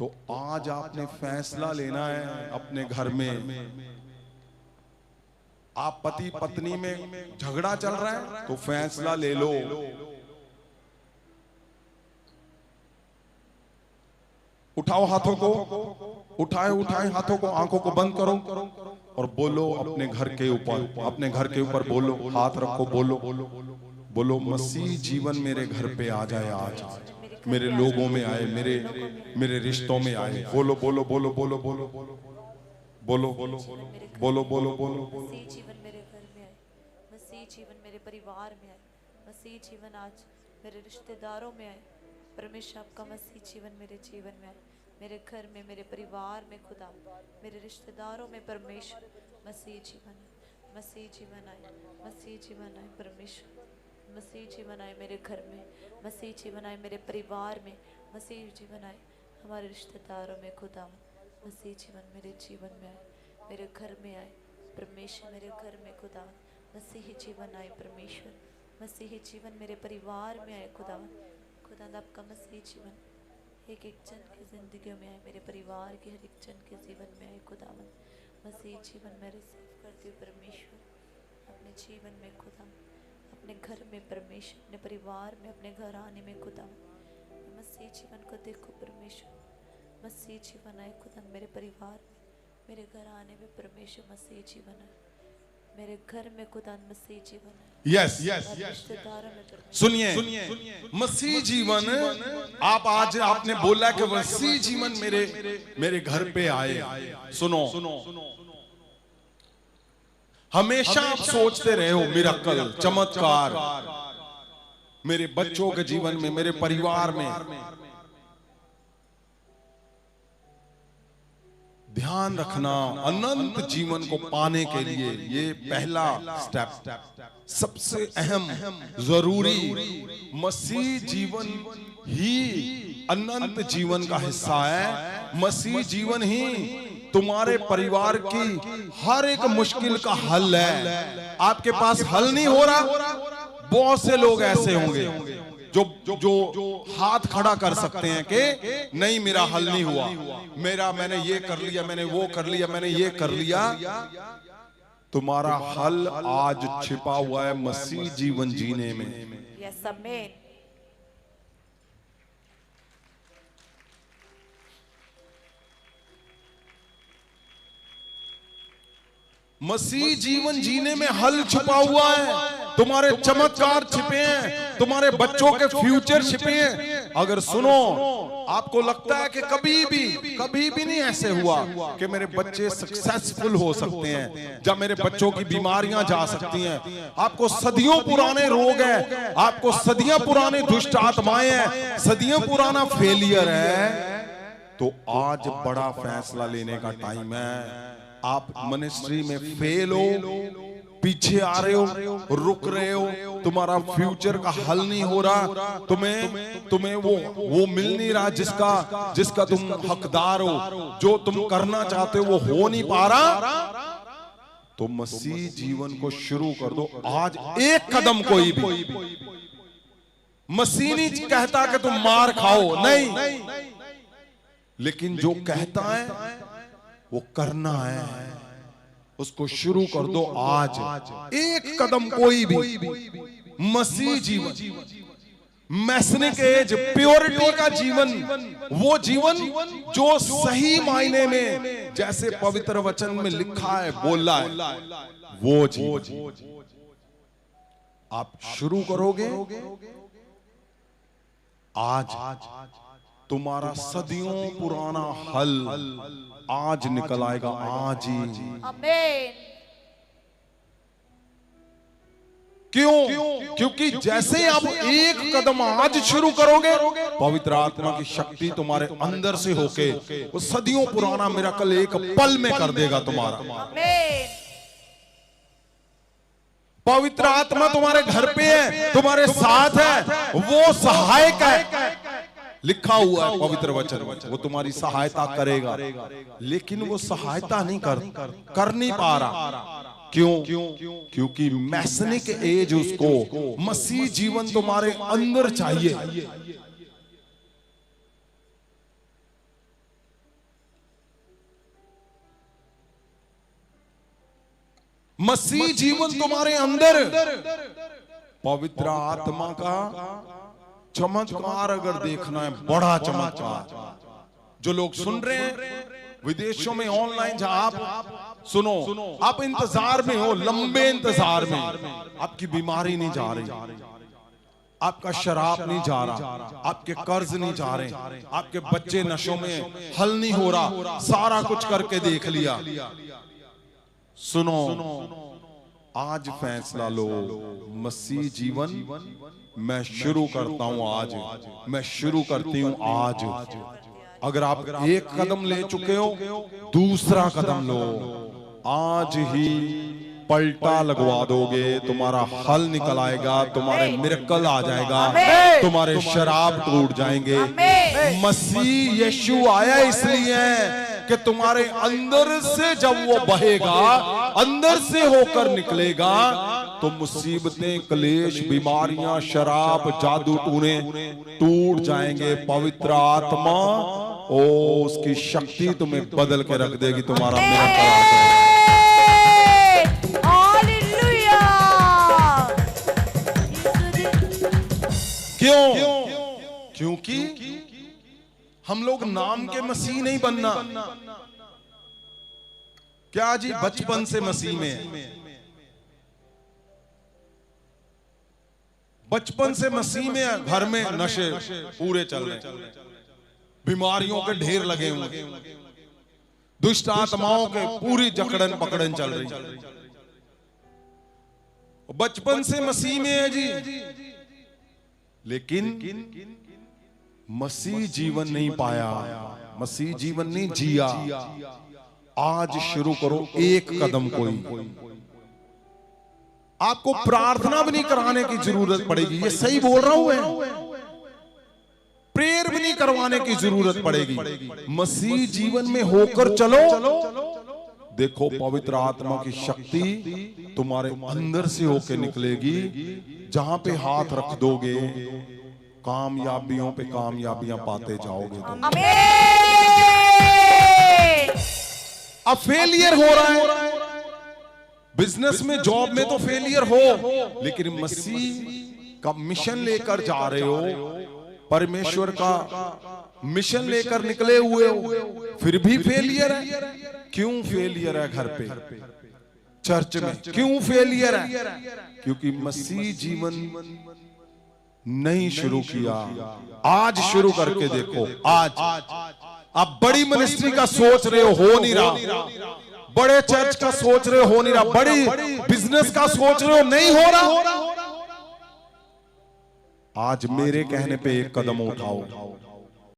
तो आज आपने फैसला लेना है अपने घर में। आप पति पत्नी में झगड़ा चल रहा है तो फैसला ले लो। उठाओ हाथों को, उठाए हाथों को, आंखों को बंद करो और बोलो अपने घर के ऊपर, अपने घर के ऊपर बोलो, हाथ रखो, बोलो मसीह जीवन मेरे घर पे आ जाए, आज मेरे लोगों में आए, मेरे रिश्तों में आए। बोलो बोलो बोलो बोलो बोलो बोलो बोलो बोलो बोलो बोलो। मसीह जीवन मेरे घर में आए, मसीह जीवन मेरे परिवार में आए, मसीह जीवन आज मेरे रिश्तेदारों में आए। परमेश्वर आपका मसीह जीवन मेरे जीवन में आए, मेरे घर में, मेरे परिवार में, खुदा मेरे रिश्तेदारों में। परमेश्वर मसीह जीवन आए, मसीह जीवन आए, मसीह जीवन आए। परमेश्वर मसीह जीवन आए मेरे घर में, मसीह जीवन आए मेरे परिवार में, मसीह जीवन आए हमारे रिश्तेदारों में। खुदा मसीह जीवन मेरे जीवन में आए, मेरे घर में आए। परमेश्वर मेरे घर में खुदा मसीह जीवन आए। परमेश्वर मसीह जीवन मेरे परिवार में आए। खुदा आपका मसीह जीवन एक एक जन की जिंदगी में आए, मेरे परिवार के हर एक जन के जीवन में आए। खुदा मसीह जीवन मैं रिसीव करती हूँ परमेश्वर अपने जीवन में। खुदा अपने घर में, परमेश्वर अपने परिवार में, अपने घर आने में। खुदा मसीह जीवन को देखो परमेश्वर, मसीह जीवन आए खुदा मेरे परिवार में, मेरे घर आने में। परमेश्वर मसीह जीवन आए मेरे घर में, खुदा मसीह जीवन है। यस सुनिए, मसीह जीवन आप आज आपने बोला कि मसीह जीवन मेरे घर पे आए। सुनो, हमेशा आप सोचते रहे हो मिरेकल, चमत्कार मेरे बच्चों के जीवन में, मेरे परिवार में। ध्यान रखना, अनंत जीवन को पाने के लिए ये पहला स्टेप, सबसे अहम जरूरी, मसीह जीवन ही अनंत जीवन का हिस्सा है। मसीह जीवन ही तुम्हारे परिवार की हर एक मुश्किल का हल है। आपके पास हल नहीं हो रहा, बहुत से लोग ऐसे होंगे जो हाथ खड़ा कर सकते हैं कि नहीं मेरा हल नहीं हुआ, मैंने ये कर लिया, मैंने वो कर लिया, मैंने ये कर लिया। तुम्हारा हल आज छिपा हुआ है मसीह जीवन जीने में। यस आमीन। मसीह जीवन जीने में हल छुपा हुआ है। तुम्हारे चमत्कार छिपे हैं, तुम्हारे बच्चों के फ्यूचर छिपे हैं। अगर सुनो, आपको लगता है कि कभी भी नहीं ऐसे हुआ कि मेरे बच्चे सक्सेसफुल हो सकते हैं, जब मेरे बच्चों की बीमारियां जा सकती हैं। आपको सदियों पुराने रोग हैं, आपको सदियों पुराने दुष्ट आत्माएं हैं, सदियों पुराना फेलियर है। तो आज बड़ा फैसला लेने का टाइम है। आप मिनिस्ट्री में फेल हो, पीछे आ रहे हो, रुक रहे हो, तुम्हारा फ्यूचर का हल नहीं हो रहा, तुम्हें वो मिल नहीं रहा जिसका तुम हकदार हो, जो तुम करना चाहते हो वो हो नहीं पा रहा, तो मसीह जीवन को शुरू कर दो आज। एक कदम कोई भी, मसीह नहीं कहता कि तुम मार खाओ, नहीं, लेकिन जो कहता है वो करना है, उसको शुरू कर दो आज। एक कदम कोई भी, मसीह जीवन, मैसनिक एज, प्योरिटी का जीवन, वो जीवन जो सही मायने में जैसे पवित्र वचन में लिखा है, बोला है, वो जीवन आप शुरू करोगे आज। तुम्हारा सदियों पुराना हल आज निकल आएगा, आज ही। आमीन। क्यों? क्योंकि जैसे ही आप एक कदम आज शुरू करोगे, पवित्र आत्मा की शक्ति तुम्हारे अंदर से होके वो सदियों पुराना मिरेकल एक पल में कर देगा तुम्हारा। आमीन। पवित्र आत्मा तुम्हारे घर पे है, तुम्हारे साथ है, वो सहायक है। लिखा हुआ है पवित्र वचन, वो तुम्हारी सहायता करेगा, लेकिन वो सहायता नहीं कर नहीं पा रहा। क्यों? क्योंकि मैसनिक एज उसको, मसीह जीवन तुम्हारे अंदर चाहिए। मसीह जीवन तुम्हारे अंदर पवित्र आत्मा का चमत्कार अगर देखना है, बड़ा चमत्कार। जो लोग सुन रहे हैं विदेशों में ऑनलाइन, जहां आप सुनो, आप इंतजार में हो, लंबे इंतजार में, आपकी बीमारी नहीं जा रही, आपका शराब नहीं जा रहा, आपके कर्ज नहीं जा रहे, आपके बच्चे नशों में हल नहीं हो रहा, सारा कुछ करके देख लिया। सुनो, आज फैसला लो, मसीह जीवन मैं शुरू करता हूं आज, मैं शुरू करती हूं आज। अगर आप एक कदम ले चुके हो, दूसरा कदम लो। आज ही पलटा लगवा दोगे, तुम्हारा हल निकल आएगा, तुम्हारे मिरेकल आ जाएगा, तुम्हारे शराब टूट जाएंगे। मसीह यीशु आया इसलिए कि तुम्हारे अंदर से जब वो बहेगा, अंदर से होकर निकलेगा, तो मुसीबतें, क्लेश, बीमारियां, शराब, जादू टूने टूट जाएंगे। पवित्र आत्मा उसकी शक्ति तुम्हें बदल के रख देगी, तुम्हारा मिरेकल आ जाएगा। क्यों? क्योंकि हम लोग नाम के मसीह नहीं बनना। क्या जी बचपन से मसीह में है? बचपन से मसीह में है, घर में नशे पूरे चल रहे, बीमारियों के ढेर लगे हुए, दुष्ट आत्माओं के पूरी जकड़न पकड़न चल रही। बचपन से मसीह में है जी, लेकिन मसीह जीवन नहीं पाया, मसीह जीवन नहीं जिया। आज शुरू करो एक कदम। कोई आपको प्रार्थना भी नहीं कराने की जरूरत पड़ेगी, ये सही बोल रहा हूं मैं। प्रेयर भी नहीं करवाने की जरूरत पड़ेगी, मसीह जीवन में होकर चलो। देखो पवित्र आत्मा की शक्ति तुम्हारे अंदर से होकर निकलेगी। जहां पे हाथ रख दोगे, कामयाबियों पे कामयाबियां पाते जाओगे। अब फेलियर हो रहा है बिजनेस में, जॉब में तो फेलियर हो, लेकिन मसीह का मिशन लेकर जा रहे हो, परमेश्वर का मिशन लेकर निकले हुए हो, फिर भी फेलियर है। क्यों फेलियर है? घर पे, चर्च में क्यों फेलियर है? क्योंकि मसीह जीवन नहीं शुरू किया। आज शुरू करके देखो। आज आप बड़ी मिनिस्ट्री का सोच रहे हो नहीं रहा, बड़े चर्च का सोच रहे हो नहीं रहा, बड़ी बिजनेस का सोच रहे हो नहीं हो रहा। आज मेरे कहने पे एक कदम उठाओ।